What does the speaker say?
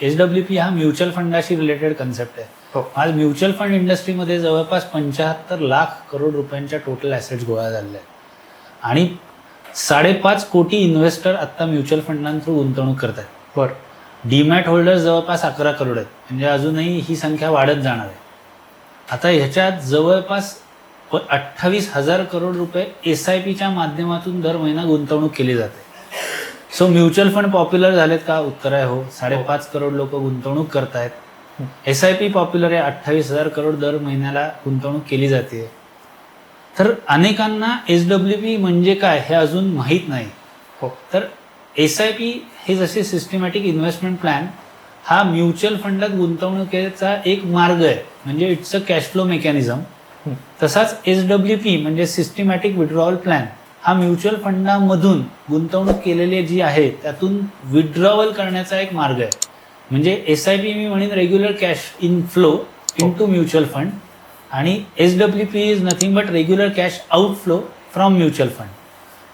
SWP हा mutual फंडाशी related concept आहे. आज म्युच्युअल फंड इंडस्ट्रीमध्ये जवळपास 75 लाख करोड रुपयांच्या टोटल ॲसेट्स गोळा झालेले आहेत आणि 5.5 कोटी इन्व्हेस्टर आता म्युच्युअल फंडांथ्रू गुंतवणूक करत आहेत. बरं. डीमॅट होल्डर्स जवळपास 11 करोड आहेत, म्हणजे अजूनही ही संख्या वाढत जाणार आहे. आता ह्याच्यात जवळपास 28,000 करोड रुपये SIPच्या माध्यमातून दर महिना गुंतवणूक केली जाते. सो म्युच्युअल फंड पॉप्युलर झालेत का? उत्तर आहे हो. 5.5 करोड लोक गुंतवणूक करतायत. SIP पॉप्युलर आहे. 28,000 करोड दर महिन्याला गुंतवणूक केली जाते. तर अनेकांना SWP म्हणजे काय हे अजून माहीत नाही. तर SIP हे जसे सिस्टमॅटिक इन्व्हेस्टमेंट प्लॅन हा म्युच्युअल फंडात गुंतवणुकीचा एक मार्ग आहे, म्हणजे it's a cash flow mechanism. तसाच SWP म्हणजे सिस्टमॅटिक विड्रॉवल प्लॅन हा म्युच्युअल फंडामधून गुंतवणूक केलेली जी आहे त्यातून विड्रॉवल करण्याचा एक मार्ग आहे. म्हणजे SIP मी म्हणेन regular cash inflow into mutual fund आणि SWP is nothing but regular cash outflow from mutual fund.